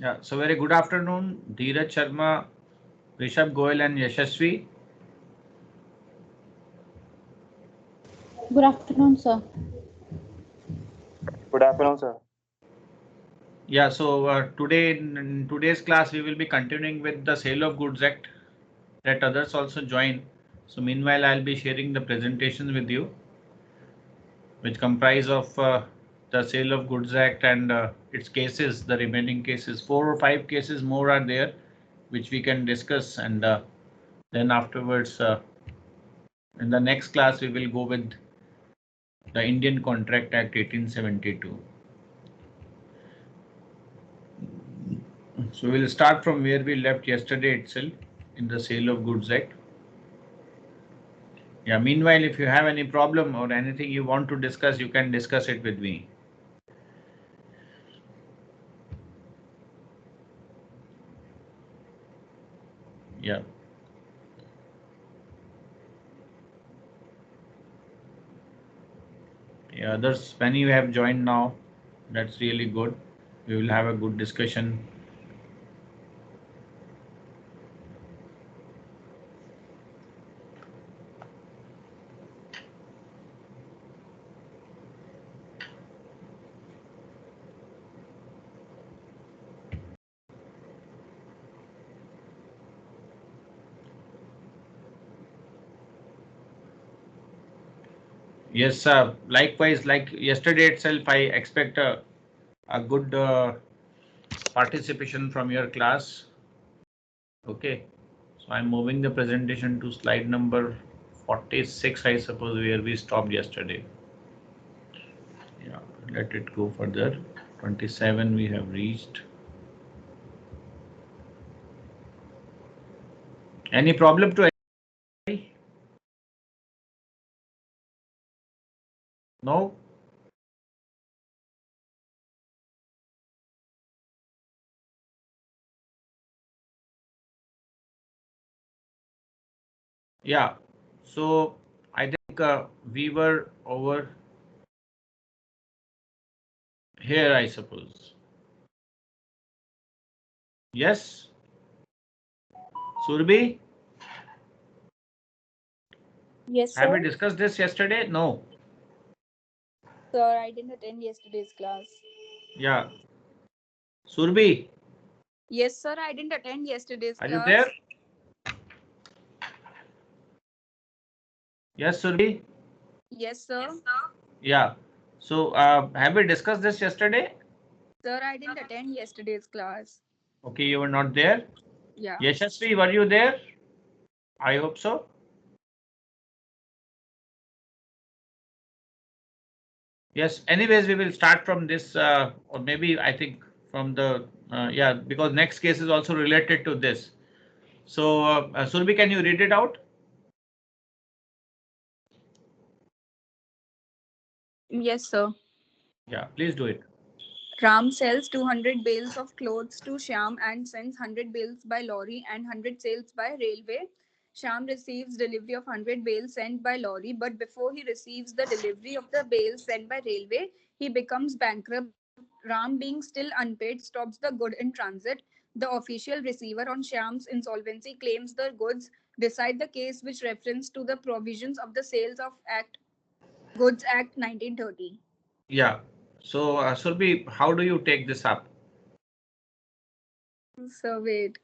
Yeah, so very good afternoon, Dheeraj Sharma, Rishabh Goyal and Yashasvi. Good afternoon, sir. Good afternoon, sir. Yeah, so today in today's class we will be continuing with the Sale of Goods Act. Let others also join. So meanwhile, I'll be sharing the presentations with you, which comprise of the Sale of Goods Act and its cases, the remaining cases. 4 or 5 cases more are there, which we can discuss, and then afterwards, in the next class, we will go with the Indian Contract Act 1872. So we'll start from where we left yesterday itself in the Sale of Goods Act. Yeah, meanwhile, if you have any problem or anything you want to discuss, you can discuss it with me. Yeah. Yeah, others, many have joined now. That's really good. We will have a good discussion. Yes, likewise, like yesterday itself, I expect a good participation from your class. Okay, so I'm moving the presentation to slide number 46, I suppose, where we stopped yesterday. Yeah, let it go further. 27 we have reached. Any problem to anybody? No? Yeah, so I think we were over here, I suppose. Yes? Surbi, Yes, have we sir. discussed this yesterday? No. Sir, I didn't attend yesterday's class. Yeah. Surbi, Yes, sir, I didn't attend yesterday's are you class. there? Yes, Surbi? Yes, sir. Yeah. So have we discussed this yesterday? Sir, I didn't attend yesterday's class. Okay, you were not there. Yeah. Yashasvi, were you there? I hope so. Yes, anyways, we will start from this, or maybe I think from the, yeah, because next case is also related to this. So, Surbi, can you read it out? Yes, sir. Yeah, please do it. Ram sells 200 bales of clothes to Shyam and sends 100 bales by lorry and 100 sales by railway. Shyam receives delivery of 100 bales sent by lorry, but before he receives the delivery of the bales sent by railway, he becomes bankrupt. Ram, being still unpaid, stops the good in transit. The official receiver on Shyam's insolvency claims the goods, decide the case which reference to the provisions of the Sales of Act Goods Act 1930. Yeah. So, Surbi, how do you take this up? So wait.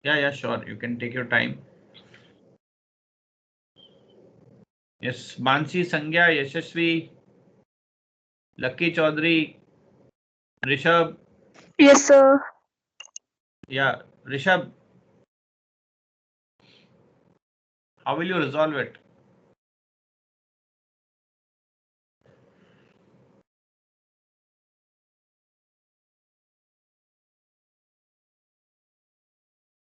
Yeah, sure. You can take your time. Yes, Mansi Sangya, Yashasvi, Lucky Chaudhary, Rishabh. Yes, sir. Yeah, Rishabh, how will you resolve it?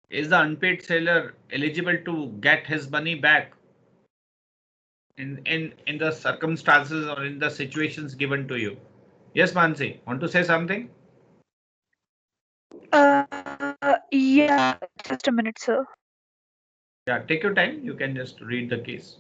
Is the unpaid seller eligible to get his money back in the circumstances or in the situations given to you? Yes, Mansi, want to say something? Yeah, just a minute, sir. Yeah, take your time. You can just read the case.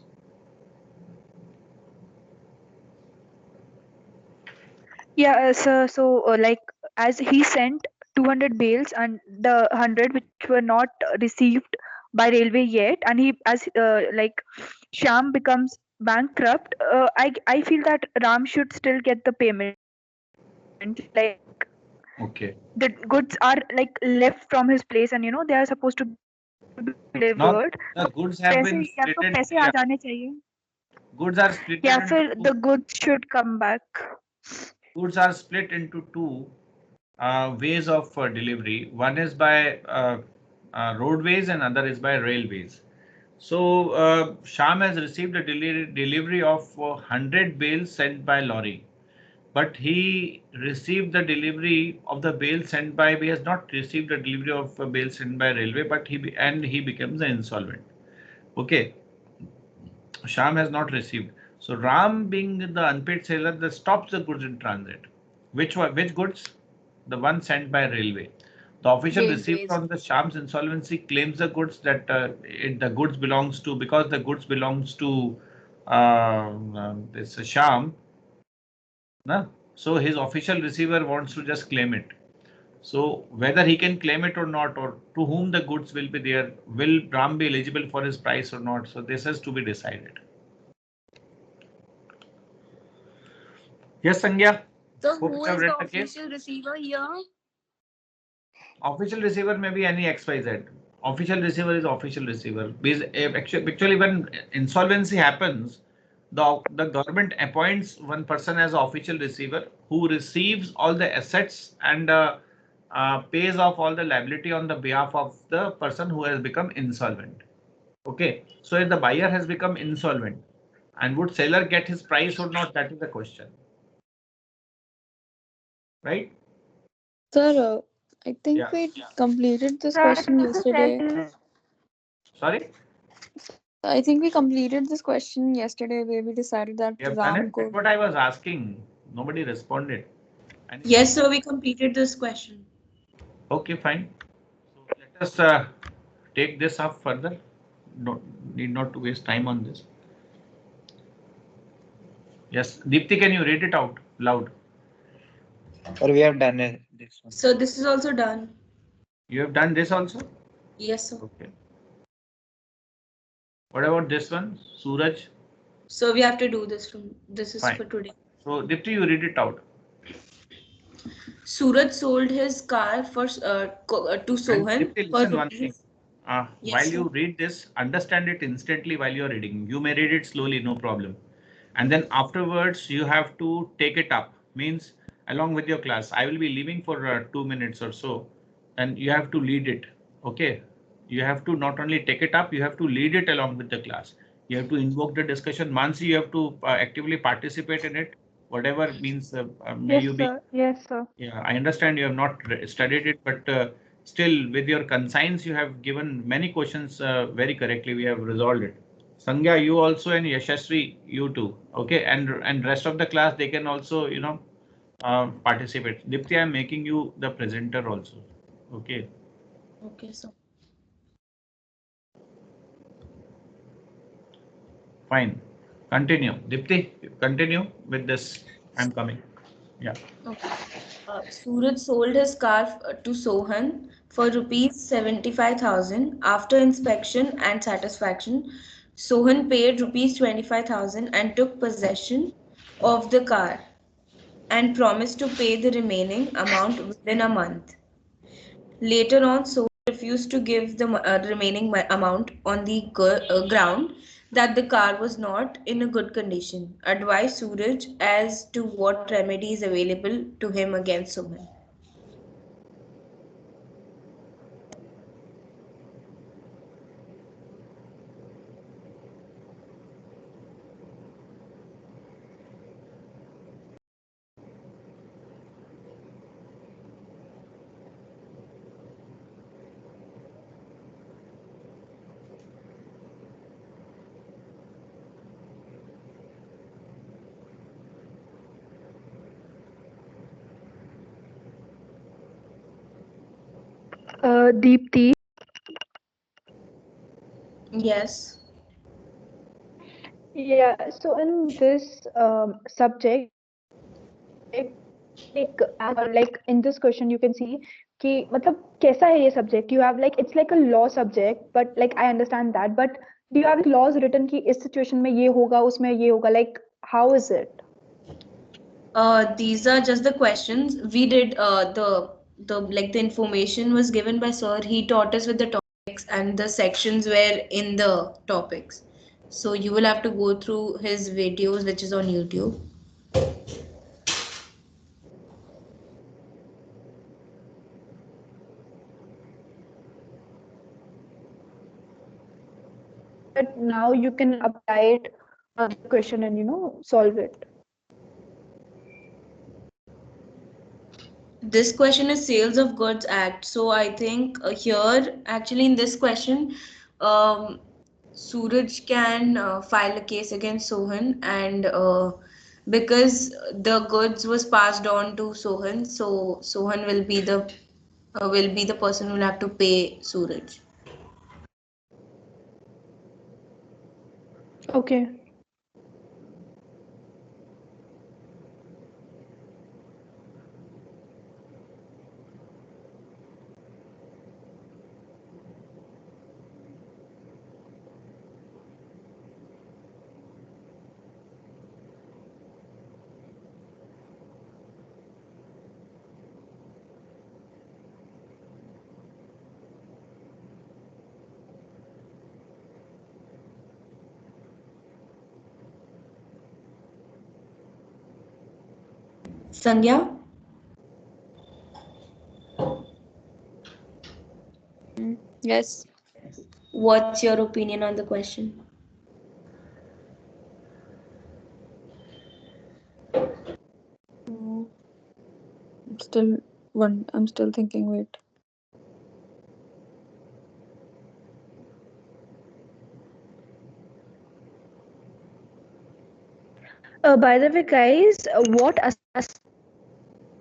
Yeah, sir. So, like, as he sent 200 bales and the 100 which were not received by railway yet, and he as like Shyam becomes bankrupt, I feel that Ram should still get the payment. Like Okay. the goods are like left from his place, and they are supposed to be delivered. तो Now the पैसे goods या have तो been पैसे आ splitted. जाने Yeah, चाहिए goods are या splitted फिर into the two. goods should come back. Goods are split into two ways of delivery. One is by roadways and other is by railways. So Sham has received a delivery of 100 bales sent by lorry, but he received the delivery of the bale sent by. He has not received the delivery of a bale sent by railway, but he becomes an insolvent. Okay, Sham has not received. So Ram, being the unpaid seller, that stops the goods in transit. Which goods? The one sent by railway. The official receiver Railways. on the Sham's insolvency claims the goods that the goods belongs to, because the goods belongs to this Sham. Na? So his official receiver wants to just claim it. So whether he can claim it or not, or to whom the goods will be there, will Ram be eligible for his price or not? So this has to be decided. Yes, Sangya. So Hope who you have is the read the case. official receiver here? Official receiver may be any XYZ. Official receiver is official receiver. Because actually, when insolvency happens, the government appoints one person as official receiver who receives all the assets and pays off all the liability on the behalf of the person who has become insolvent. Okay, so if the buyer has become insolvent, and would seller get his price or not? That is the question, right? Sir, I Yeah. think we completed this Sir, question yesterday. Sorry, I think we completed this question yesterday where we decided that you have done Ram it. That's could. what I was asking. Nobody responded. Yes, sir, we completed this question. Okay, fine. So let us take this up further. No need not to waste time on this. Yes, Deepthi, can you read it out loud? Or we have done this one. So this is also done. You have done this also? Yes, sir. Okay. What about this one, Suraj? So we have to do this from this is Fine. for today. So Deepthi, you read it out. Suraj sold his car for to And Sohan Deepthi, for listen one thing. rupees. While Yes, sir. you read this, understand it instantly while you're reading. You may read it slowly, no problem. And then afterwards, you have to take it up. Means along with your class. I will be leaving for 2 minutes or so, and you have to lead it. Okay. You have to not only take it up, you have to lead it along with the class. You have to invoke the discussion. Mansi, you have to actively participate in it. Whatever means, may Yes, you be. sir. Yes, sir. Yeah, I understand you have not studied it, but still, with your conscience, you have given many questions very correctly. We have resolved it. Sangya, you also, and Yashasri, you too. Okay, and rest of the class, they can also, participate. Dipti, I'm making you the presenter also. Okay. Okay, sir. Fine. Continue. Dipti, continue with this. I'm coming. Yeah. Okay. Suraj sold his car to Sohan for rupees 75,000. After inspection and satisfaction, Sohan paid rupees 25,000 and took possession of the car and promised to pay the remaining amount within a month. Later on, Sohan refused to give the remaining amount on the ground that the car was not in a good condition. Advise Suraj as to what remedy is available to him against Sohan. Deepthi. Yes. Yeah, so in this subject, like in this question you can see कि मतलब कैसा है ये subject, you have like it's like a law subject, but like I understand that, but do you have laws written कि इस situation में ये होगा उसमें ये होगा, like how is it? These are just the questions we did. The information was given by sir. He taught us with the topics, and the sections were in the topics. So you will have to go through his videos, which is on YouTube. But now you can apply it on the question and solve it. This question is Sales of Goods Act. So I think here, actually, in this question, Suraj can file a case against Sohan, and because the goods was passed on to Sohan, so Sohan will be the person who will have to pay Suraj. Okay. Sangya, Yes. what's your opinion on the question? I'm still thinking. Wait. By the way, guys, what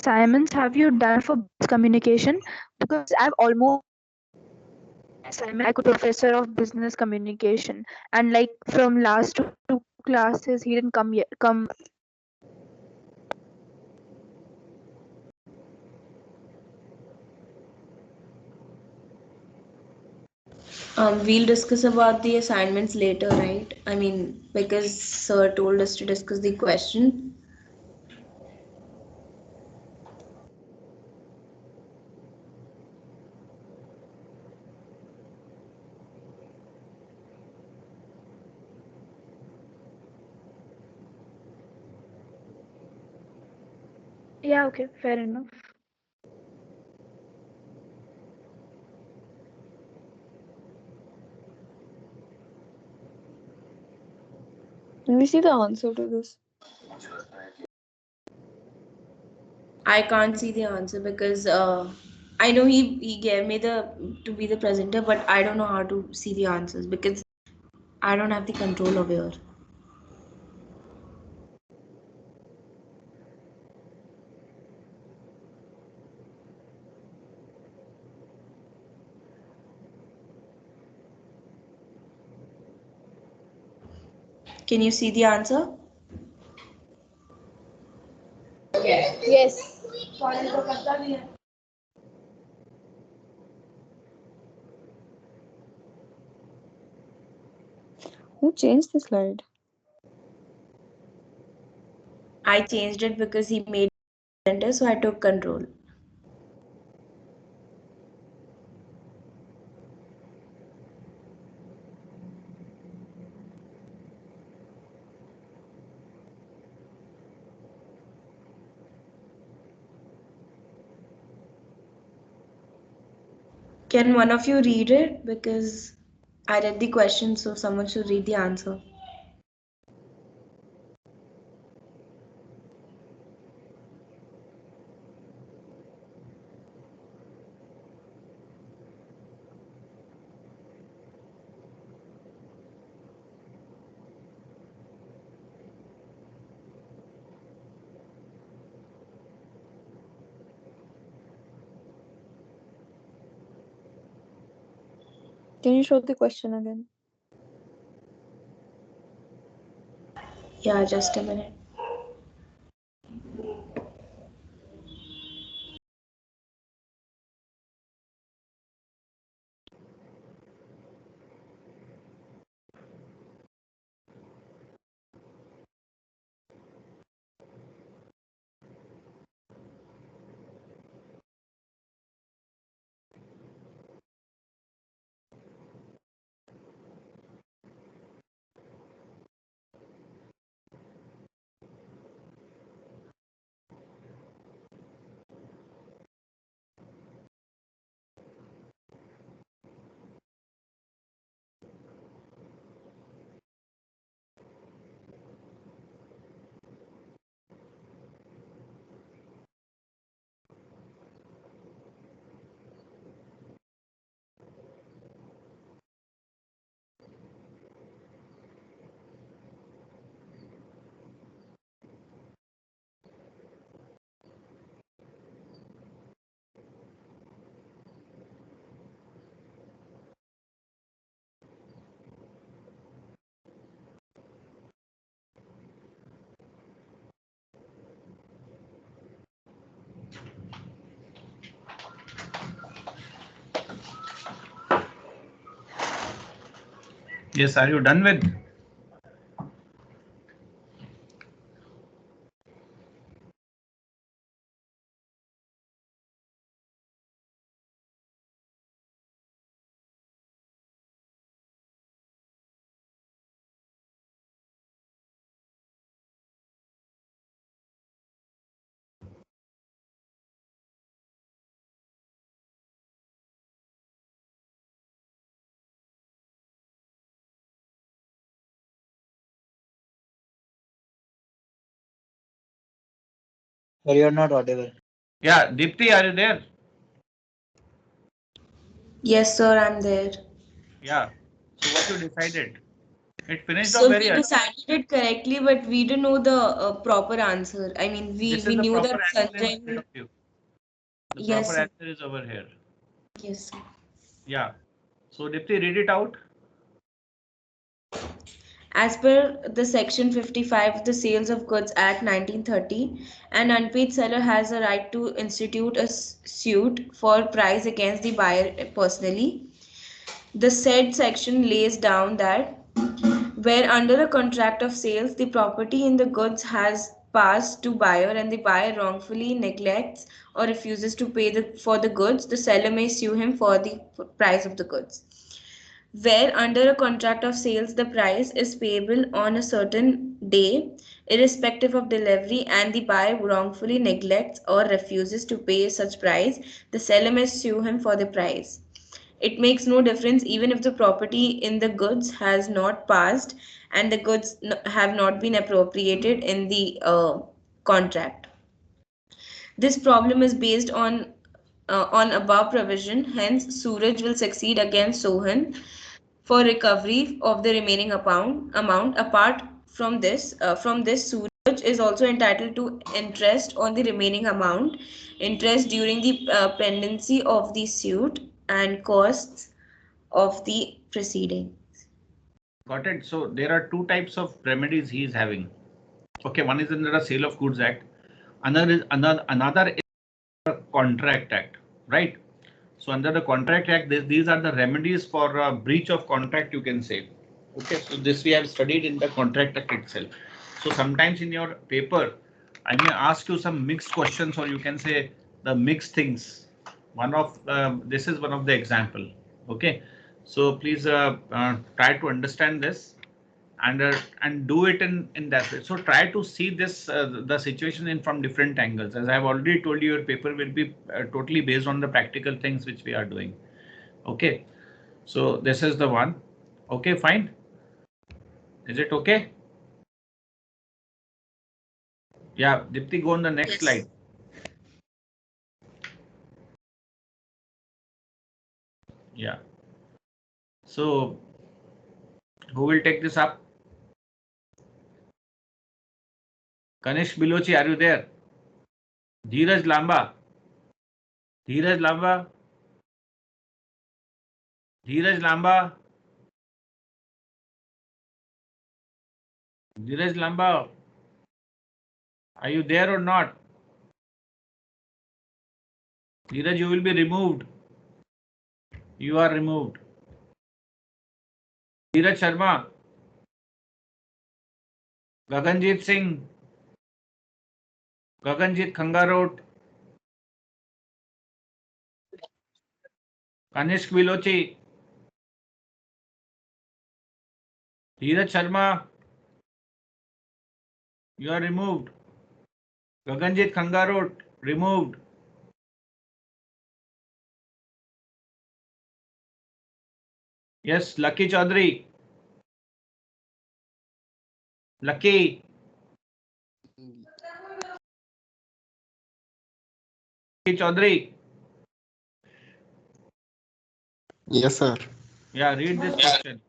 assignments have you done for business communication? Because I've almost assignment like a professor of business communication, and like from last two classes he didn't come yet. We'll discuss about the assignments later, right? I mean, because sir told us to discuss the question. Yeah, okay, fair enough. Can we see the answer to this? I can't see the answer because I know he gave me to be the presenter, but I don't know how to see the answers because I don't have the control over here. Can you see the answer? Yes. Who changed the slide? I changed it because he made presenter, so I took control. Can one of you read it? Because I read the question, so someone should read the answer. Can you show the question again? Yeah, just a minute. Yes, are you done with? But you are not audible. Yeah, Deepti, are you there? Yes, sir, I'm there. Yeah. So what you decided? It finished off So very we early. decided it correctly, but we didn't know the proper answer. I mean, This we is the knew proper that answer in front Sanjay. of you. The proper Yes, sir. answer is over here. Yes, sir. Yeah. So Deepti, read it out. As per the Section 55 of the Sales of Goods Act 1930, an unpaid seller has a right to institute a suit for price against the buyer personally. The said section lays down that where under a contract of sales the property in the goods has passed to buyer and the buyer wrongfully neglects or refuses to pay for the goods, the seller may sue him for the price of the goods. Where under a contract of sales the price is payable on a certain day irrespective of delivery and the buyer wrongfully neglects or refuses to pay such price, the seller may sue him for the price. It makes no difference even if the property in the goods has not passed and the goods have not been appropriated in the contract. This problem is based on above provision. Hence, Suraj will succeed against Sohan for recovery of the remaining amount. Apart from this, Suraj is also entitled to interest on the remaining amount, interest during the pendency of the suit, and costs of the proceeding. Got it. So there are two types of remedies he is having. Okay, one is under the Sale of Goods Act. Another is the Contract Act, right? So under the Contract Act, these are the remedies for breach of contract, you can say. Okay, so this we have studied in the Contract Act itself. So sometimes in your paper, I may ask you some mixed questions, or you can say the mixed things. This is one of the example. Okay, so please try to understand this and do it in that way. So try to see this the situation in from different angles. As I've already told you, your paper will be totally based on the practical things which we are doing. Okay, so this is the one. Okay, fine. Is it okay? Yeah, Dipti, go on the next Yes. slide. Yeah. So who will take this up? Kanish Bilochi, are you there? Dheeraj Lamba. Dheeraj Lamba. Dheeraj Lamba. Dheeraj Lamba. Are you there or not? Dheeraj, you will be removed. You are removed. Dheeraj Sharma. Gaganjit Singh. Gaganjit Khangarot. Kanishk Bilochi. Dheeraj Sharma. You are removed. Gaganjit Khangarot. Removed. Yes, Lucky Chaudhary. Lucky. Lucky Chaudhary. Yes, sir. Yeah, read this question.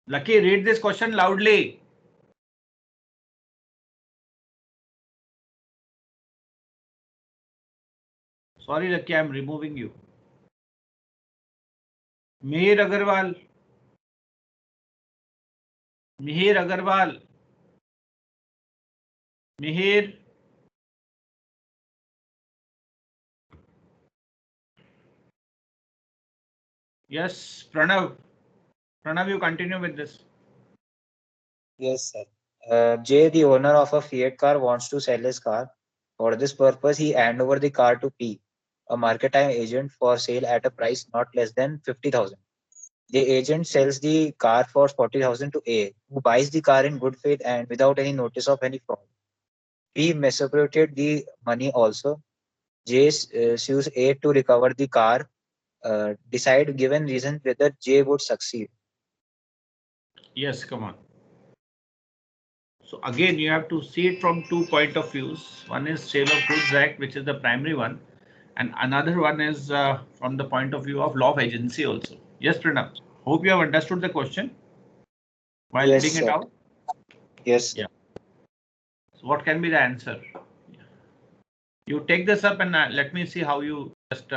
Lucky, read this question loudly. Sorry, Lucky, I'm removing you. Mihir Agarwal. Mihir Agarwal. Mihir. Yes, Pranav. Pranav, you continue with this. Yes, sir. Jay, the owner of a Fiat car, wants to sell his car. For this purpose, he hand over the car to P, a market time agent, for sale at a price not less than 50,000. The agent sells the car for 40,000 to A, who buys the car in good faith and without any notice of any fraud. P misappropriated the money also. J sues A to recover the car. Decide given reason whether J would succeed. Yes, come on. So again, you have to see it from two point of views. One is Sale of Goods Act, which is the primary one, and another one is from the point of view of law of agency also. Yes, Pranav. Hope you have understood the question while Yes, reading it sir. out. Yes, sir. Yeah. So what can be the answer? You take this up and let me see how you just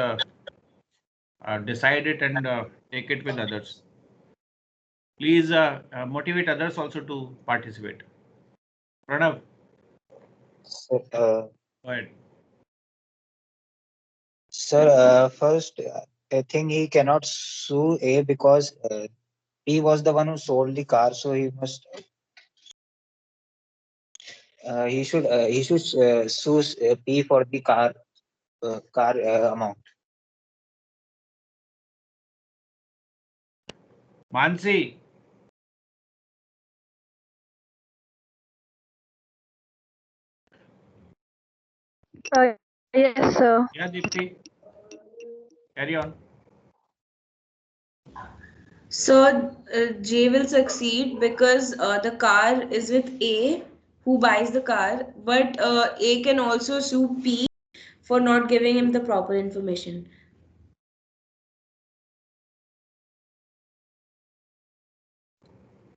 decide it and take it with others. Please motivate others also to participate. Pranav, So, go ahead. sir, first, I think he cannot sue A because he was the one who sold the car, so he should sue P for the car amount. Mansi, Yes, sir. yeah, Deepti, carry on. So J will succeed because the car is with A, who buys the car, but A can also sue P for not giving him the proper information.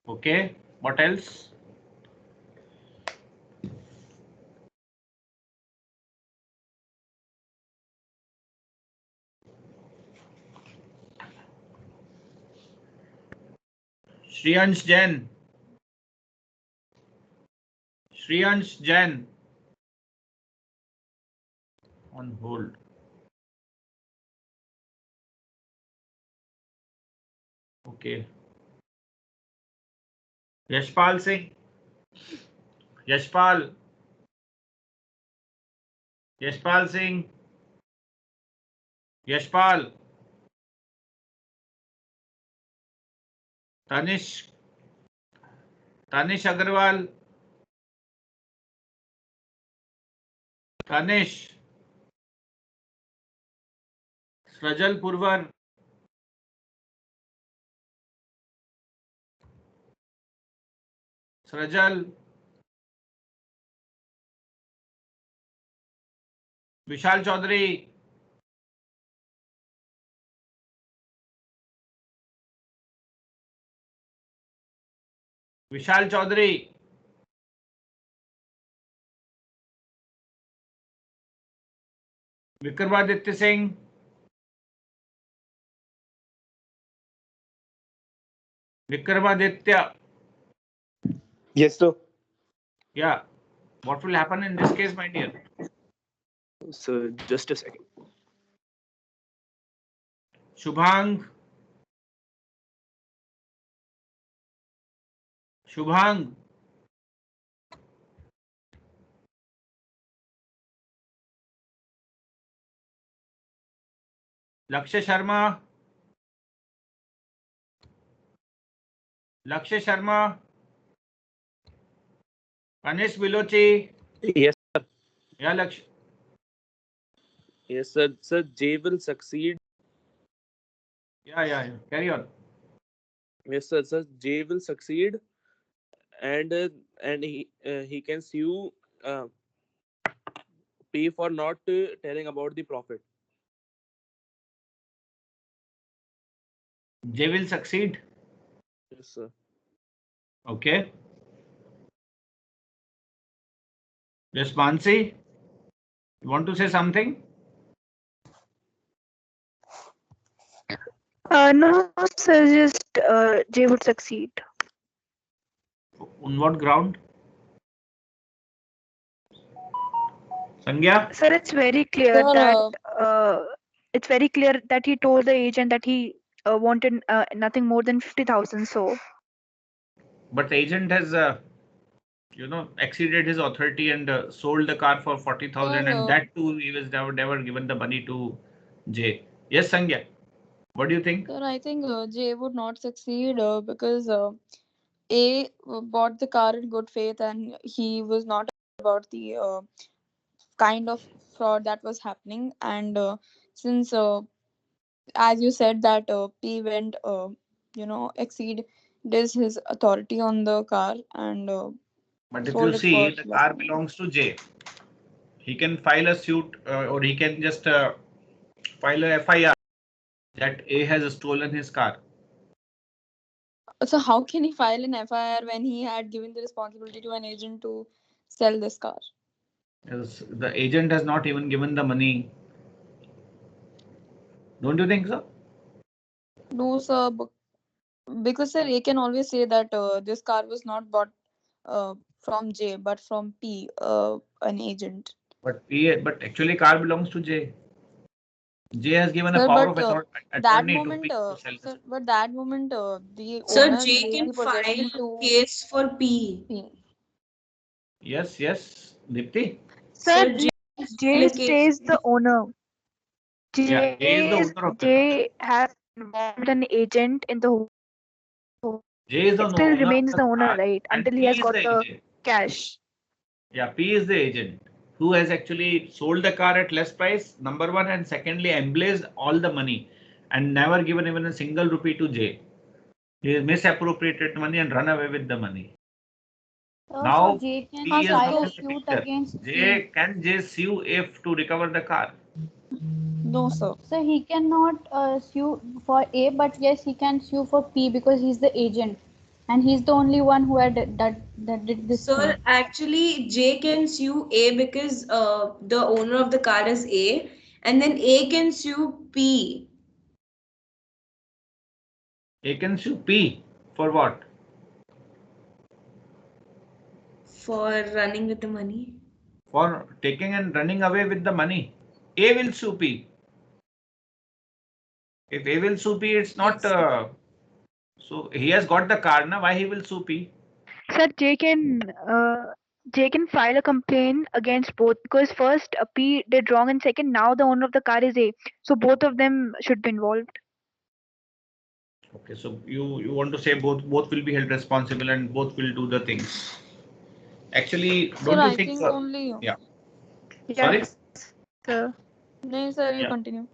Okay, what else? Shriyansh Jain. Shriyansh Jain on hold. Okay. Yashpal Singh. Yashpal. Yashpal Singh. Yashpal. Tanish. Tanish Agarwal. Tanish. Srajal Purvar. Srajal. Vishal Chaudhary. Vishal Chaudhary. Vikramaditya Singh. Vikramaditya. Yes, sir. Yeah. What will happen in this case, my dear? So just a second. Shubhang. Shubhang. Lakshya Sharma. Lakshya Sharma. Anish Bilochi. Yes, Yeah, Lakshya. yes, sir. Sir, J will succeed. Yeah. Carry on. Yes, sir. Sir, J will succeed, and he can sue uh, P for not telling about the profit. J will succeed. Yes, sir. Okay. Yes, Mansi. You want to say something? No, sir, just Jay would succeed. On what ground? Sangya? Sir, it's very clear Sir, that he told the agent that he wanted nothing more than 50,000. So, But the agent has, exceeded his authority and sold the car for 40,000, and sir, that too he was never given the money to Jay. Yes, Sangya. What do you think? sir, I think Jay would not succeed because bought the car in good faith and he was not about the kind of fraud that was happening. And since, as you said, that P went, exceed his authority on the car and But if you sold it for see, the less car money. belongs to Jay. He can file a suit or he can just file a FIR that A has stolen his car. So how can he file an FIR when he had given the responsibility to an agent to sell this car? Yes, the agent has not even given the money. Don't you think so? No, sir, because sir, A can always say that this car was not bought from J, but from P, an agent. But actually, car belongs to J. J has given a Sir, power but of that attorney to moment, P to sell this. sir, but that moment, the Sir, owner J gave can the file possession a to case for P. P. Yes, Dipti. sir, Sir, J can file Jay a case stays the owner. Yeah, J is the owner of the car. Jay has involved an agent in the whole thing. So J is the it still owner of remains the the owner, car, right? and Until he P has is got the the agent. cash. Yeah, P is the agent who has actually sold the car at less price, number one, and secondly, emblazed all the money and never given even a single rupee to J. He misappropriated money and run away with the money. So Now J can हाँ P is sir, not file तो a in the suit picture. against P. J sue if to recover the car? no sir. So he cannot sue for A, but yes, he can sue for P because he's the agent, and he's the only one who had that did this Sir, thing. actually, J can sue A because the owner of the car is A, and then A can sue P. A can sue P for what? For running with the money. For taking and running away with the money. A will sue P. If A will sue P, it's not. Yes. So he has got the car now. Why he will sue P? Sir, Jay can file a complaint against both because first P did wrong and second now the owner of the car is A. So both of them should be involved. Okay, so you want to say both will be held responsible and both will do the things. Actually, Sir, don't you I think? think only. Yeah. Sorry. Yes, sir. No, sir, you Yeah. continue.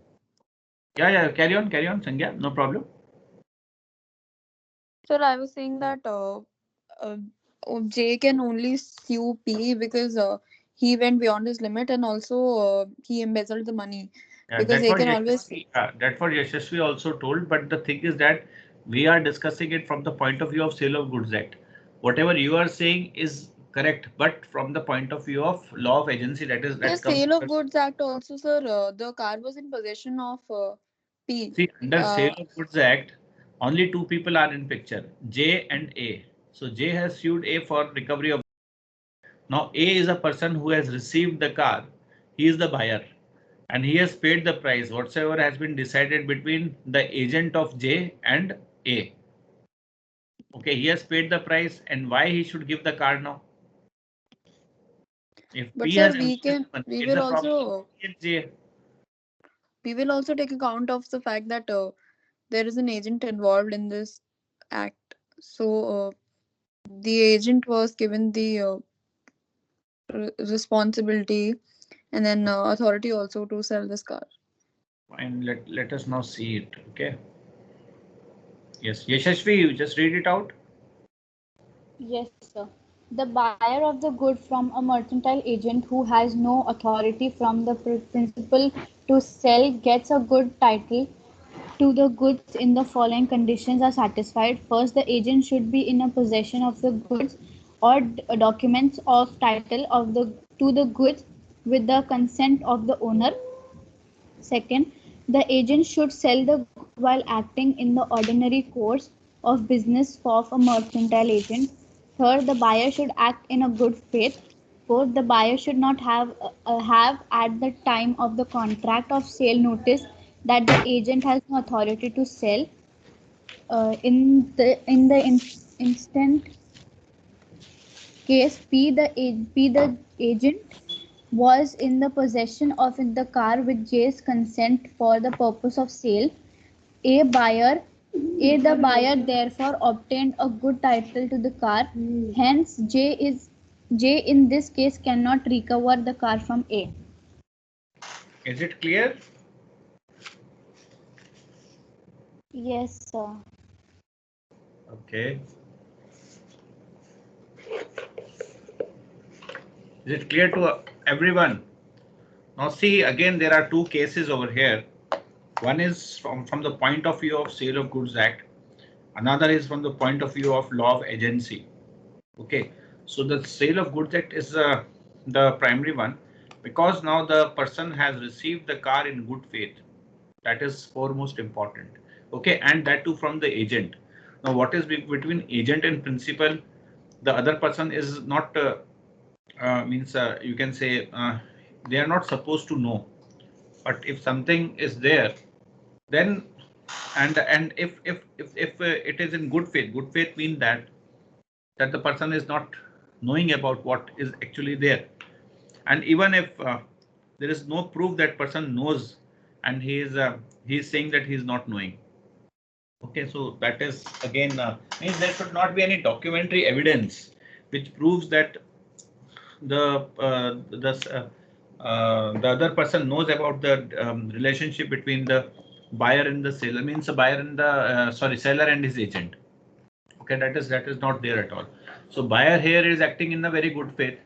Yeah. Carry on, Sangya. No problem. Sir, I was saying that uh, J can only sue P because he went beyond his limit and also he embezzled the money. Yeah, Because that's A what can always. Yashasvi. That's what Yashasvi also told. But the thing is that we are discussing it from the point of view of Sale of Goods Act. Whatever you are saying is correct, but from the point of view of law of agency, Yes, that comes Sale of under. Goods Act also, sir. The car was in possession of P. See, under Uh, Sale of Goods Act, only two people are in picture, J and A. So J has sued A for recovery of. Now A is a person who has received the car. He is the buyer and he has paid the price whatsoever has been decided between the agent of J and A. Okay, he has paid the price and why he should give the car now? If but P sir, has embezzled the money, we it's will a problem of also P and J. take account of the fact that there is an agent involved in this act. So the agent was given the responsibility and then authority also to sell this car. Fine, let us now see it. Okay. Yes, Yashashvi, you just read it out. Yes, sir. The buyer of the good from a mercantile agent who has no authority from the principal to sell gets a good title to the goods in the following conditions are satisfied. First, the agent should be in a possession of the goods or documents of title of the to the goods with the consent of the owner. Second, the agent should sell the while acting in the ordinary course of business of a mercantile agent. Third, the buyer should act in a good faith. Fourth, the buyer should not have at the time of the contract of sale notice that the agent has no authority to sell. In the instant case P, the agent was in the possession of the car with J's consent for the purpose of sale. A buyer A the buyer therefore obtained a good title to the car. Hence J in this case cannot recover the car from A. Is it clear? Yes, sir. Okay. Is it clear to everyone? Now see, again, there are two cases over here. One is from the point of view of Sale of Goods Act. Another is from the point of view of law of agency. Okay, so the Sale of Goods Act is the primary one because now the person has received the car in good faith. That is foremost important. Okay, and that too from the agent. Now, what is between agent and principal? The other person is not means you can say they are not supposed to know. But if something is there, then and if it is in good faith means that the person is not knowing about what is actually there, and even if there is no proof that person knows, and he is saying that he is not knowing. Okay, so that is again means there should not be any documentary evidence which proves that the other person knows about the relationship between the buyer and the seller, means the buyer and the sorry, seller and his agent. Okay, that is not there at all. So buyer here is acting in a very good faith.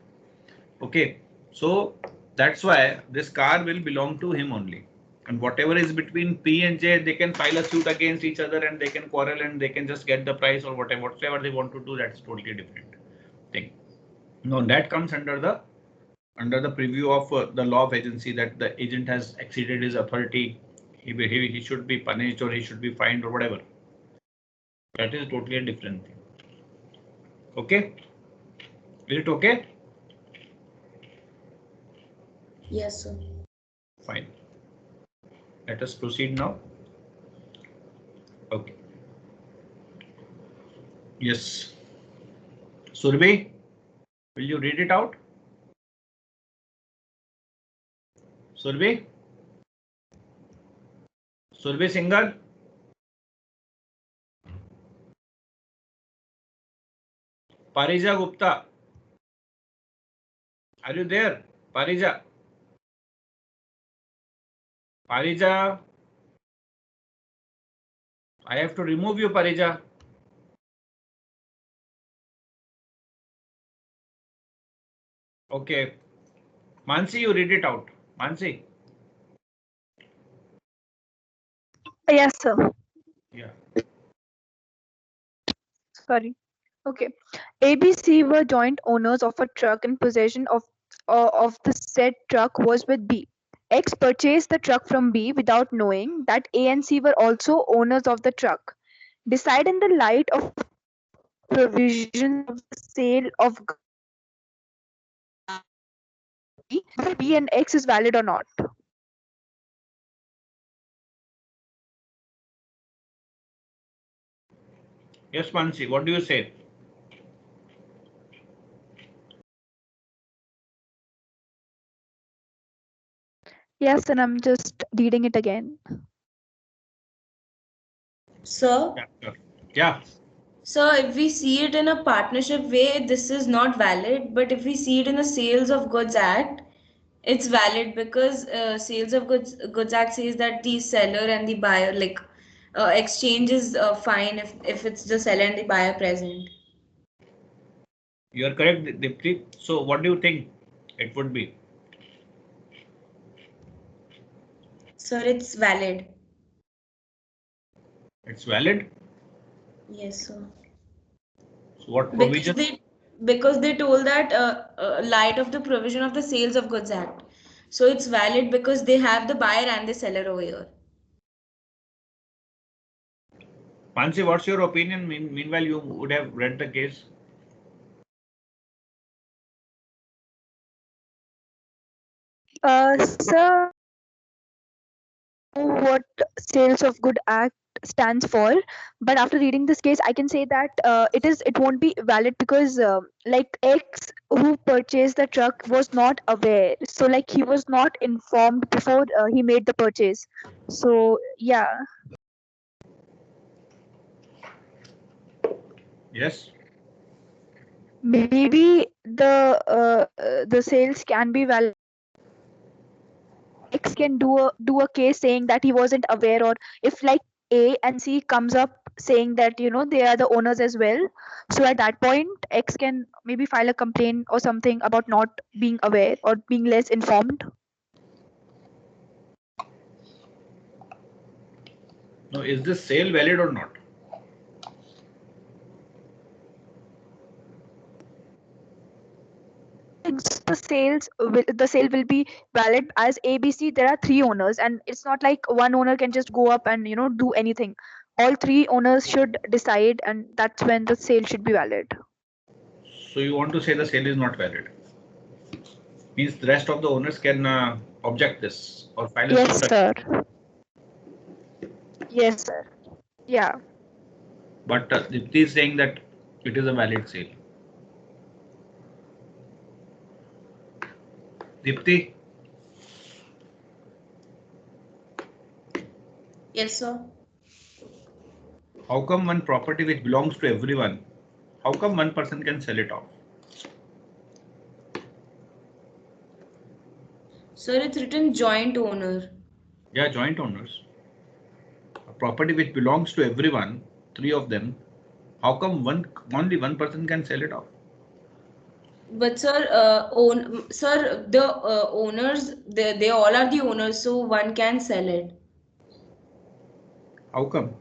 Okay, so that's why this car will belong to him only. And whatever is between P and J, they can file a suit against each other and they can quarrel and they can just get the price or whatever they want to do. That's totally different thing. No, that comes under the preview of the law of agency, that the agent has exceeded his authority. He should be punished or he should be fined or whatever. That is totally a different thing. Okay, is it okay? Yes, sir. Fine. Let us proceed now. Okay. Yes. Survey, will you read it out? Survey? Survey Singhal? Parija Gupta? Are you there? Parija? Parija? I have to remove you, Parija. Okay. Mansi, you read it out. Mansi? Yes, sir. Yeah. Sorry. Okay. ABC were joint owners of a truck in possession of the said truck was with B. X purchased the truck from B without knowing that A and C were also owners of the truck. Decide in the light of provisions of the sale of B, whether B and X is valid or not. Yes, Mansi, what do you say? Yes, and I'm just reading it again. Sir? Yeah, sure. Yeah. So if we see it in a partnership way, this is not valid. But if we see it in a Sales of Goods Act, it's valid because Sales of Goods Act says that the seller and the buyer, like exchange is fine if it's the seller and the buyer present. You are correct, Dipti. So what do you think it would be? Sir, it's valid. It's valid. Yes, sir. So what Because provision? they told that light of the provision of the Sales of Goods Act. So it's valid because they have the buyer and the seller over here. Pansi, what's your opinion? Meanwhile, you would have read the case. Sir, what Sales of Good Act stands for, but after reading this case I can say that it won't be valid because like X who purchased the truck was not aware, so like he was not informed before he made the purchase. So yeah, Yes. maybe the sales can be valid. X can do a case saying that he wasn't aware, or if like A and C comes up saying that they are the owners as well, so at that point X can maybe file a complaint or something about not being aware or being less informed. No, is this sale valid or not? The sale will be valid as ABC. There are three owners, and it's not like one owner can just go up and do anything. All three owners should decide, and that's when the sale should be valid. So you want to say the sale is not valid? Means the rest of the owners can object this or file a Yes, suit. sir. Yes, sir. Yeah. But Dipti is saying that it is a valid sale. Dipti, Yes, sir. how come one property which belongs to everyone, how come one person can sell it off? Sir, it's written joint owner. Yeah, joint owners. A property which belongs to everyone, three of them, how come only one person can sell it off? But sir, the owners, they all are the owners, so one can sell it. How come?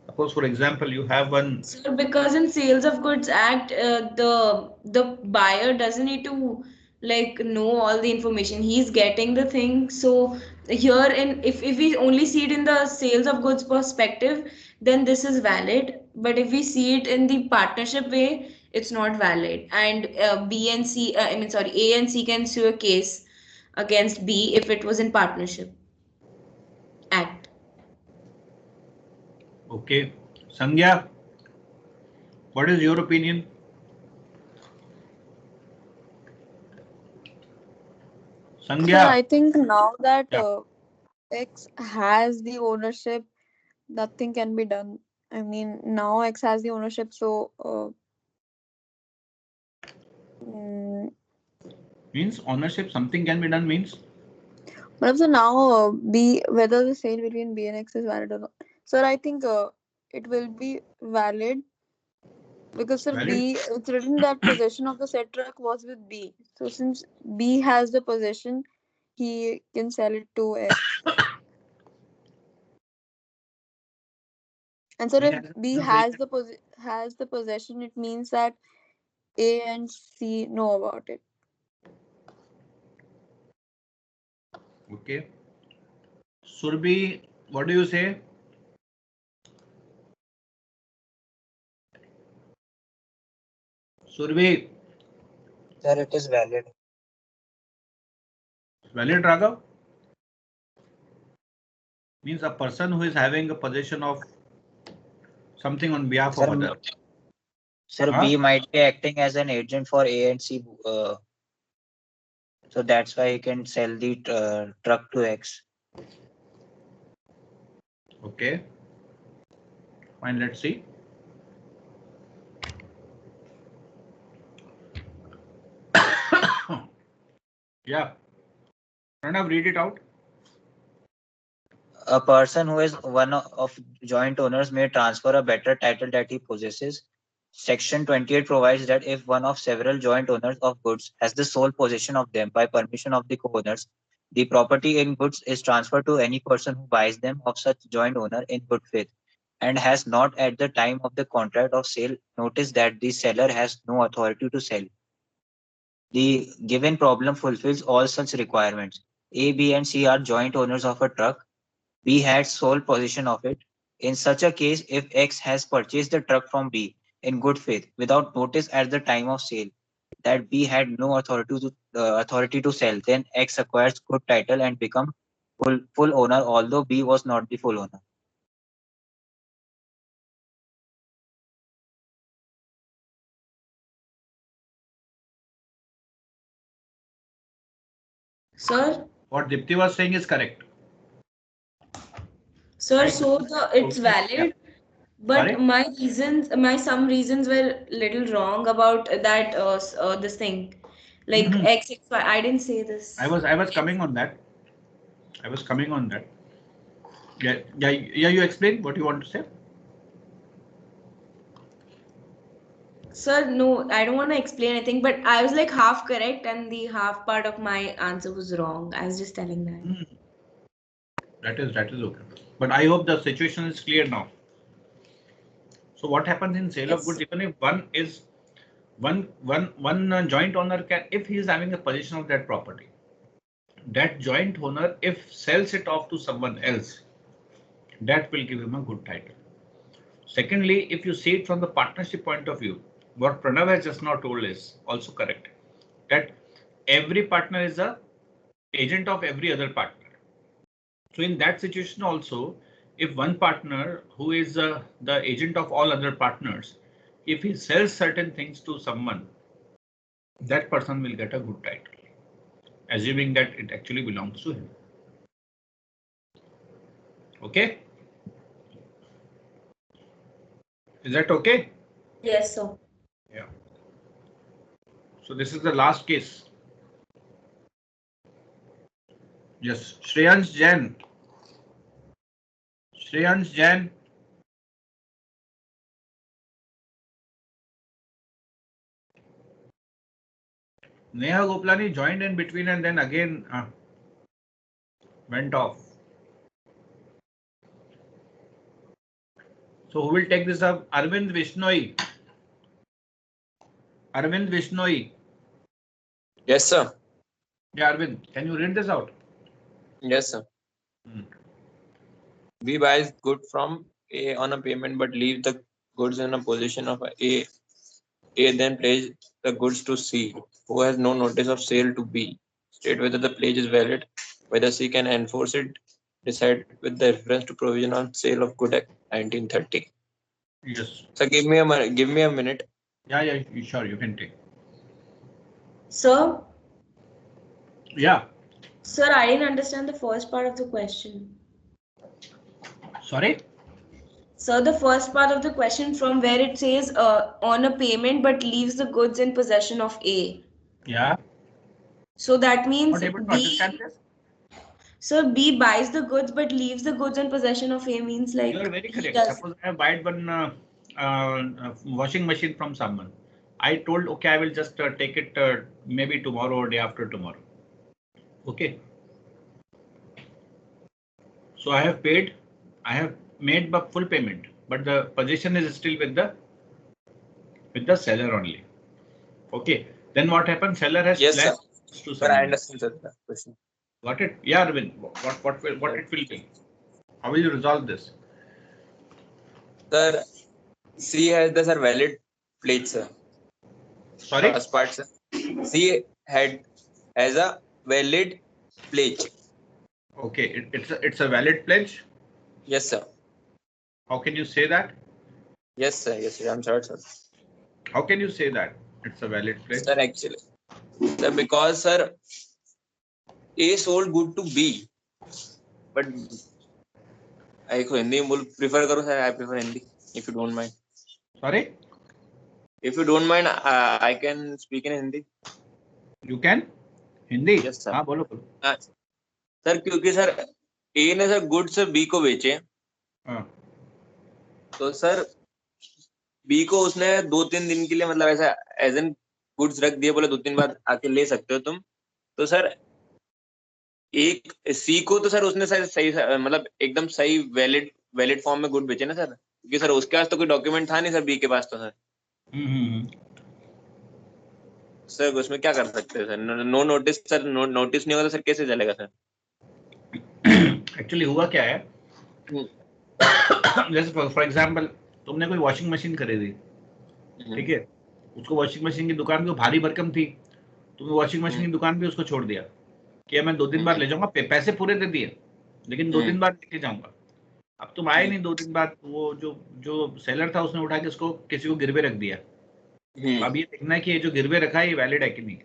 Suppose, for example, you have one. Sir, because in Sales of Goods Act, the buyer doesn't need to like know all the information. He's getting the thing. So here in if we only see it in the sales of goods perspective, then this is valid. But if we see it in the partnership way, it's not valid. And B and C, I mean sorry, A and C can sue a case against B if it was in partnership act. Okay. Sangya, what is your opinion? Sir, Sangya. I think now that Yeah. X has the ownership, nothing can be done. I mean, now X has the ownership, so mm, Means ownership, something can be done means. but so now B, whether the sale between B and X is valid or not. Sir, I think it will be valid because sir, Valid. B, it's written that possession of the said truck was with B. So since B has the possession, he can sell it to X. And sir, if B has the possession, it means that A and C know about it. Okay. Surbi, what do you say? Surbi, Sir, it is valid. valid, Raghav? Means a person who is having a possession of something on behalf of Sir, other. sir, Huh? B might be acting as an agent for A and C, so that's why he can sell the truck to X. Okay. Fine, let's see. Yeah. Pranav, read it out. A person who is one of joint owners may transfer a better title that he possesses. Section 28 provides that if one of several joint owners of goods has the sole possession of them by permission of the co-owners, the property in goods is transferred to any person who buys them of such joint owner in good faith and has not at the time of the contract of sale noticed that the seller has no authority to sell. The given problem fulfills all such requirements. A, B, and C are joint owners of a truck. B had sole possession of it. In such a case, if X has purchased the truck from B in good faith without notice at the time of sale that B had no authority to sell, then X acquires good title and become full owner, although B was not the full owner. Sir, What Dipti was saying is correct. sir, Right? so it's Yeah. valid, but Sorry? my some reasons were little wrong about that this thing, like X, Y. I didn't say this. I was coming on that. I was coming on that. Yeah. You explain what you want to say. Sir, no, I don't want to explain anything, but I was like half correct and the half part of my answer was wrong. I was just telling that. That is okay. But I hope the situation is clear now. So what happens in sale of Yes. goods, even if one is one joint owner can, if he is having a possession of that property, that joint owner, if sells it off to someone else, that will give him a good title. Secondly, if you see it from the partnership point of view, what Pranav has just now told is also correct. That every partner is a agent of every other partner. So in that situation also, if one partner who is the agent of all other partners, if he sells certain things to someone, that person will get a good title, assuming that it actually belongs to him. Okay? Is that okay? Yes, sir. Yeah. So this is the last case. Yes, Shreyansh Jain. Shreyansh Jain. Neha Goplani joined in between and then again went off. So who will take this up? Arvind Vishnoi. Arvind Vishnoi. Yes, sir. Yeah, Arvind, can you read this out? Yes, sir. B buys good from A on a payment but leaves the goods in a position of A. A then plays the goods to C, who has no notice of sale to B. State whether the pledge is valid, whether C can enforce it, decide with the reference to provision on sale of good Act 1930. Yes. So give me a minute. Yeah, sure, you can take. Sir? Yeah. Sir, I didn't understand the first part of the question. Sorry? So the first part of the question from where it says on a payment but leaves the goods in possession of A. Yeah. So that means Not able to B. understand this? So B buys the goods but leaves the goods in possession of A means like You are very he correct. does. Suppose I have bought one washing machine from someone. I told, okay, I will just take it maybe tomorrow or day after tomorrow. Okay. So I have paid. I have made the full payment, but the possession is still with the seller only. Okay. Then what happens? Seller has Yes, sir. pledged to But I someone. understand the question. Got it? Yeah, Arvind. What it will be? How will you resolve this? Sir, C has the valid pledge, sir. Sorry? First part, sir. C has a valid pledge. Okay, it's a valid pledge. Yes, sir. How can you say that? Yes, sir. Yes, sir. I'm sorry, sir. How can you say that it's a valid pledge? Sir, actually, sir, because sir, A sold good to B, but I Hindi prefer करो sir. I prefer Hindi if you don't mind. Sorry? If you don't mind, I can speak in Hindi. You can? Hindi? Yes, sir. हाँ बोलो बोलो. Sir क्योंकि sir ए ने sir goods B को बेचे तो sir B को उसने 2-3 दिन के लिए मतलब ऐसा एज एन गुड्स रख दिए बोले 2-3 बार आके ले सकते हो तुम तो सर एक सी को तो सर उसने सर सही मतलब एकदम सही वैलिड फॉर्म में गुड बेचे ना सर क्योंकि सर उसके पास तो कोई डॉक्यूमेंट था नहीं सर बी के पास तो सर सर उसमें क्या कर सकते हैं sir no notice sir notice नहीं होगा तो सर कैसे चलेगा सर एक्चुअली हुआ क्या है जैसे फॉर एग्जाम्पल तुमने कोई वॉशिंग मशीन खरीदी, ठीक है, उसको वॉशिंग मशीन की दुकान पे भारी भरकम थी, तुमने वॉशिंग मशीन की दुकान पे उसको छोड़ दिया कि मैं 2 दिन बाद ले जाऊंगा, पैसे पूरे दे दिए, लेकिन 2 दिन बाद लेके जाऊंगा। अब तुम आए नहीं 2 दिन बाद, वो जो जो सेलर था उसने उठा के उसको किसी को गिरवे रख दिया। अब ये देखना है कि ये जो गिरवे रखा है ये वैलिड है कि नहीं।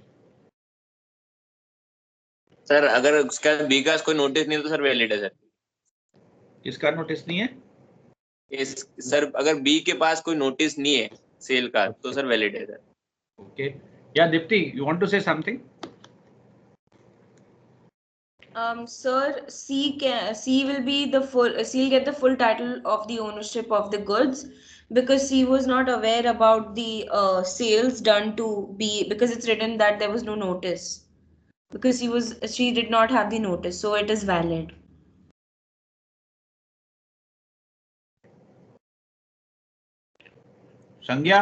सर अगर उसका बी का कोई नोटिस नहीं है तो सर वैलिड है सर। किसका नोटिस नहीं है? इस सर अगर बी के पास कोई नोटिस नहीं है सेल का तो सर वैलिड है सर। ओके, या Deepti, you want to say something? Sir, C will be the full. C will get the full title of the ownership of the goods because C was not aware about the sales done to B because it's written that there was no notice because she did not have the notice, so it is valid. संज्ञा,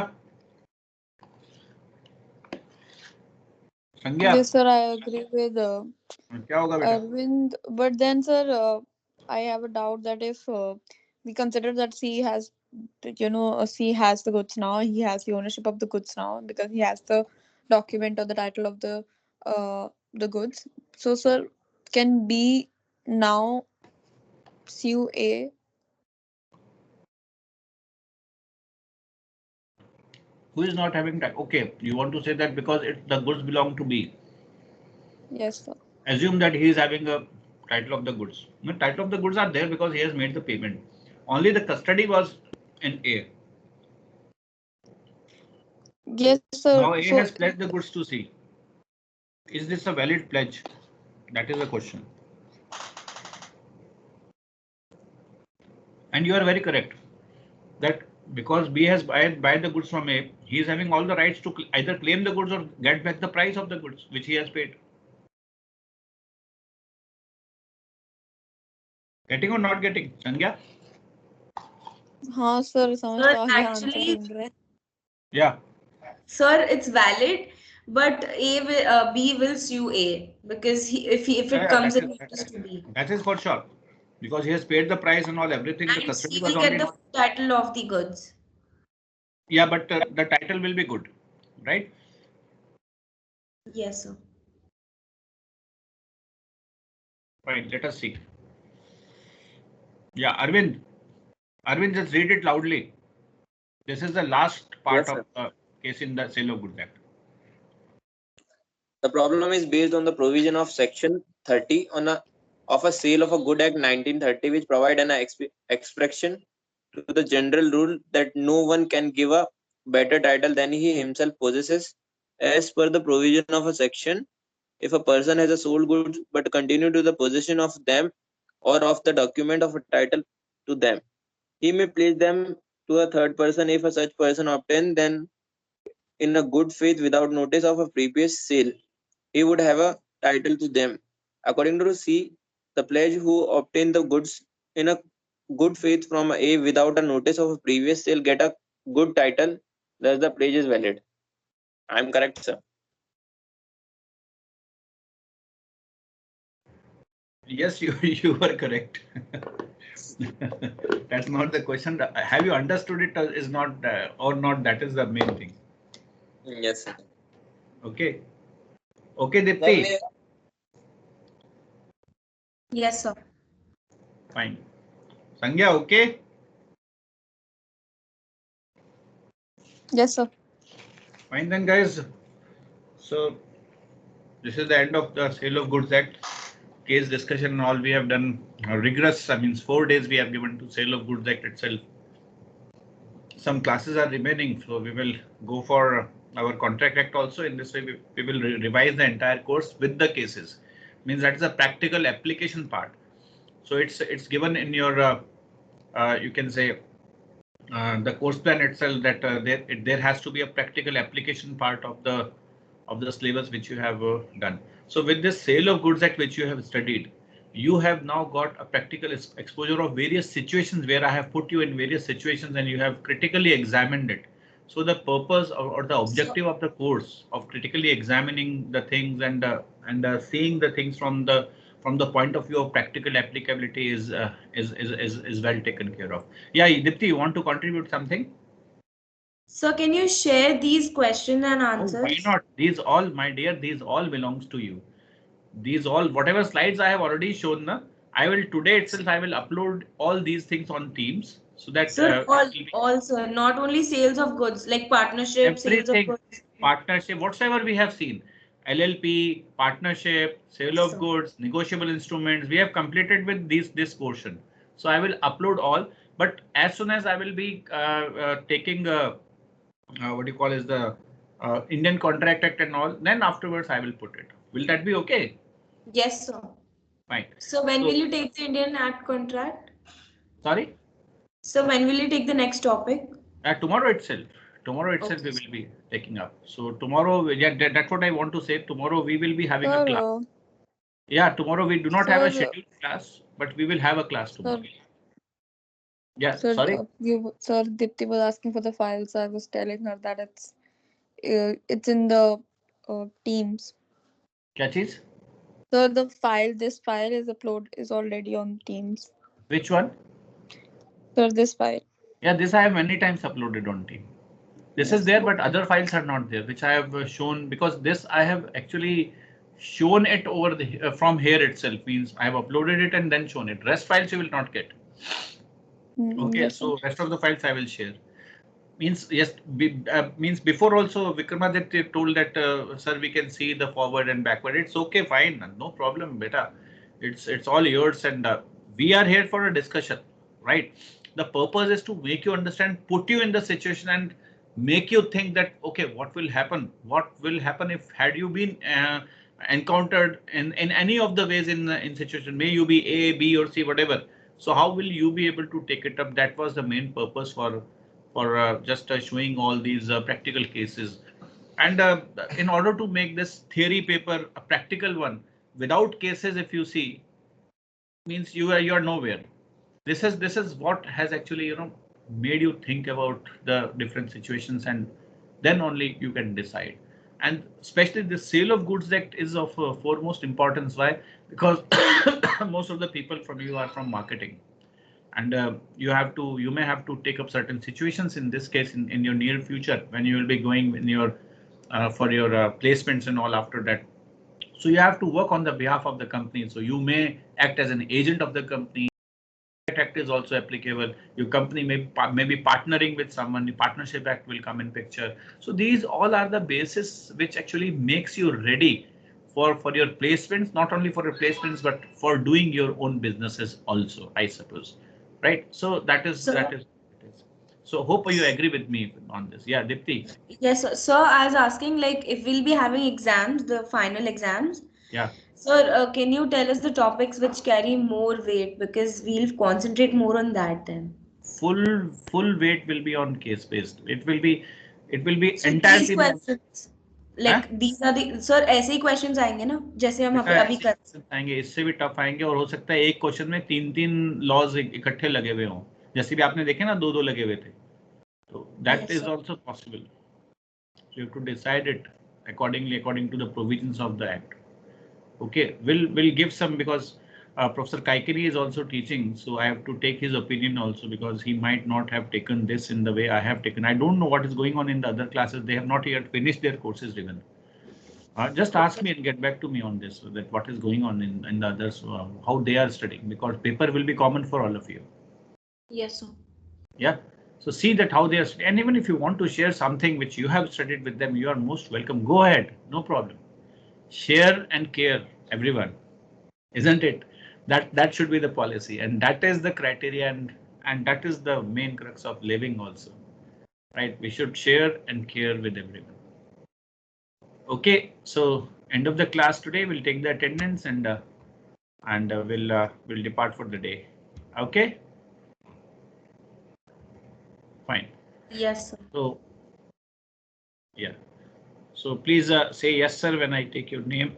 संज्ञा, Yes, sir, I agree with क्या होगा बेटा? Arvind. But then, sir, I have a doubt that if we consider that C has, C has the goods now, he has the ownership of the goods now because he has the document or the title of the goods. So, sir, can B now sue A? Who is not having tax? Okay, you want to say that because the goods belong to B. Yes, sir. Assume that he is having a title of the goods. The title of the goods are there because he has made the payment. Only the custody was in A. Yes, sir. Now A So, has pledged the goods to C. Is this a valid pledge? That is the question. And you are very correct that because B has buy the goods from A, he is having all the rights to either claim the goods or get back the price of the goods which he has paid. Getting or not getting, Sangya? हाँ sir समझ Sir, तो आ गया, answer actually, ढूंढ रहे हैं. Yeah. sir, it's valid, but B will sue A because if it comes in notice to B, That is for sure. Because he has paid the price and all everything, the and custody C was will get only the not. title of the goods. Yeah, but the title will be good, right? Yes, sir. Fine, let us see. Yeah, Arvind. Arvind, just read it loudly. This is the last part Yes, of sir. the case in the Sale of Goods Act. The problem is based on the provision of Section 30 of a Sale of a Good Act 1930, which provide an expression to the general rule that no one can give a better title than he himself possesses. As per the provision of a section, if a person has a sold goods but continue to the possession of them or of the document of a title to them, he may place them to a third person if a such person obtain them in a good faith without notice of a previous sale. He would have a title to them. According to C, the pledge who obtained the goods in a good faith from A without a notice of a previous sale get a good title, thus the pledge is valid. I am correct, sir. Yes, you are correct. That's not the question. Have you understood it is not or not? That is the main thing. Yes, sir. Okay. Okay, Dipti. Yes, sir. Fine. Sangya, okay? Yes, sir. Fine then, guys. So this is the end of the Sale of Goods Act case discussion and all. We have done rigorous. I mean, 4 days we have given to Sale of Goods Act itself. Some classes are remaining, so we will go for our Contract Act also. In this way, we will revise the entire course with the cases. Means that is a practical application part. So it's given in your you can say the course plan itself that there has to be a practical application part of the syllabus which you have done. So with this Sale of Goods Act which you have studied, you have now got a practical exposure of various situations where I have put you in various situations and you have critically examined it. So the purpose or the objective of the course of critically examining the things and seeing the things from the point of view of practical applicability is well taken care of. Yeah, Dipti, you want to contribute something? So can you share these questions and Oh, why answers? not? These all, my dear, these all belongs to you. These all, whatever slides I have already shown, na, I will today itself, I will upload all these things on Teams so that Sir, it will be also not only sales of goods, like partnership, sales of everything, goods. partnership, whatsoever we have seen, LLP, partnership, sale of So, goods, negotiable instruments, we have completed with this portion. So I will upload all, but as soon as I will be taking what do you call is the Indian Contract Act and all, then afterwards I will put it. Will that be okay? yes, sir. Fine. So when will So, you take the Indian Act contract? sorry, So when will you take the next topic? tomorrow itself. Tomorrow itself Okay. we will be taking up. So tomorrow, yeah, that's what I want to say. Tomorrow we will be having a Sir, class. Yeah, tomorrow we do not have a sir, scheduled class, but we will have a class tomorrow. sir, Yeah, sir, sorry. sir, Dipti was asking for the files. I was telling her that it's in the Teams. क्या चीज? So this file is already on Teams. Which one? Sir, this file. Yeah, this I have many times uploaded on Team. This is Yes. there, but other files are not there, which I have shown because this I have actually shown it over the from here itself. Means I have uploaded it and then shown it. Rest files you will not get. Okay, Yes, sir. so rest of the files I will share. Means yes, means before also Vikramaditya told that sir we can see the forward and backward. It's okay, fine, no problem, beta. It's all yours, and we are here for a discussion, right? The purpose is to make you understand, put you in the situation, and make you think that okay, what will happen? What will happen if had you been encountered in any of the ways in situation? May you be A, B, or C, whatever. So how will you be able to take it up? That was the main purpose for just showing all these practical cases. And in order to make this theory paper a practical one, without cases, if you see, means you are nowhere. This is what has actually made you think about the different situations, and then only you can decide. And especially the sale of goods act is of foremost importance. Why? Because most of the people from you are from marketing, and you may have to take up certain situations in this case in your near future when you will be going in your for your placements and all after that. So you have to work on the behalf of the company. So you may act as an agent of the company. Act is also applicable. Your company may be partnering with someone. The partnership act will come in picture. So these all are the basis which actually makes you ready for your placements, not only for your placements but for doing your own businesses also, I suppose, right? So that So is. So hope you agree with me on this. Yeah, Dipti. yes, sir. So I was asking like if we'll be having exams, the final exams. Yeah. So can you tell us the topics which carry more weight because we'll concentrate more on that then. Full weight will be on case based. It will be So these entirely more. questions, Huh? like these are the sir ऐसे ही questions आएंगे ना जैसे हम बेटा अभी ऐसे कर. Question आएंगे, इससे भी टफ आएंगे, और हो सकता है एक क्वेश्चन में तीन तीन लॉज इकट्ठे लगे हुए हों, जैसे भी आपने देखे ना दो दो लगे हुए थे, तो that Yes, is sir. Also possible. So you have to decide it accordingly according to the provisions of the act. Okay, we'll give some because Professor Kaikiri is also teaching, so I have to take his opinion also because he might not have taken this in the way I have taken. I don't know what is going on in the other classes. They have not yet finished their courses even. Just ask Okay. me and get back to me on this, so that what is going on in the others, how they are studying, because paper will be common for all of you. Yes, sir. Yeah. So see that how they are studying. And even if you want to share something which you have studied with them, you are most welcome. Go ahead, no problem. Share and care, everyone, isn't it? That should be the policy, and that is the criteria, and that is the main crux of living also, right? We should share and care with everyone. Okay, so end of the class today. We'll take the attendance and we'll depart for the day. Okay, fine. Yes, sir. So yeah, so please say yes sir when I take your name.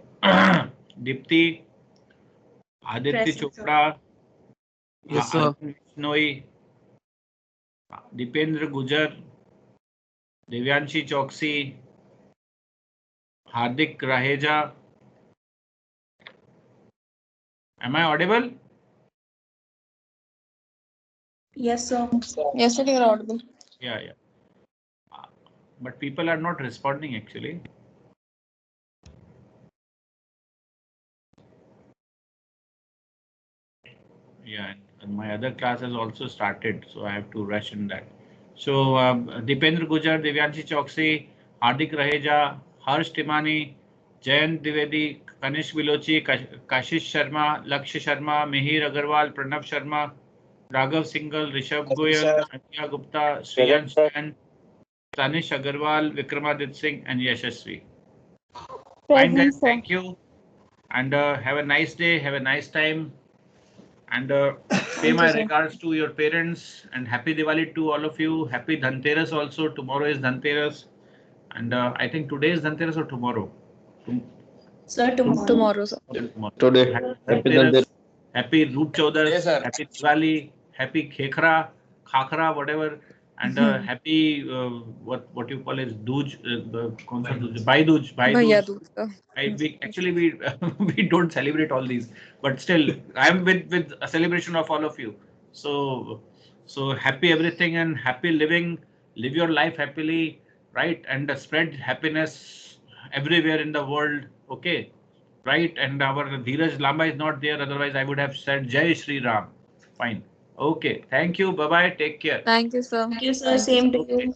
Dipti, Aditya Present, sir. Chopra, Yes, sir. Arvind Vishnoi, Dipendra Gujar, Devyanshi Choksi, Hardik Raheja, Am I audible? Yes, sir. Yes, sir, you're audible. Yeah, yeah. But people are not responding actually. Yeah, and my other class has also started, so I have to rush in that. So Dipendra Gujar, Divyanshi Choksi, Hardik Raheja, Harsh Timani, Jayant Dwivedi, Kanish Vilochi, Kashish Sharma, Lakshya Sharma, Mihir Agarwal, Pranav Sharma, Raghav Singhal, Rishabh Goyal, Anya Gupta, Shriyansh Jain, Tanish Agarwal, Vikramadit Singh, and Yashasvi. Fine, guys. Present, sir. Thank you. And have a nice day. Have a nice time. And pay Thank you, my sir. regards to your parents and happy Diwali to all of you. Happy Dhanteras also. Tomorrow is Dhanteras. And I think today is Dhanteras or tomorrow? Sir, tomorrow. Tomorrow, sir. Tomorrow. Today. Happy Happy Dhanteras. Happy Roop Chaudas. Yes, sir. Happy Diwali. Happy Khekra, Khakra, whatever. And happy what you call is Dooj, kaun sa Dooj? Bhai Dooj. Bhai Bhaiya Dooj. Dooj, sir. We actually we don't celebrate all these, but still I am with a celebration of all of you. So happy everything and happy living. Live your life happily, right? And spread happiness everywhere in the world. Okay, right? And our Dheeraj Lamba is not there. Otherwise, I would have said Jai Shri Ram. Fine. Okay. Thank you. Bye bye. Take care. Thank you, sir. Thank you, sir. Thank you, Same sir. to you.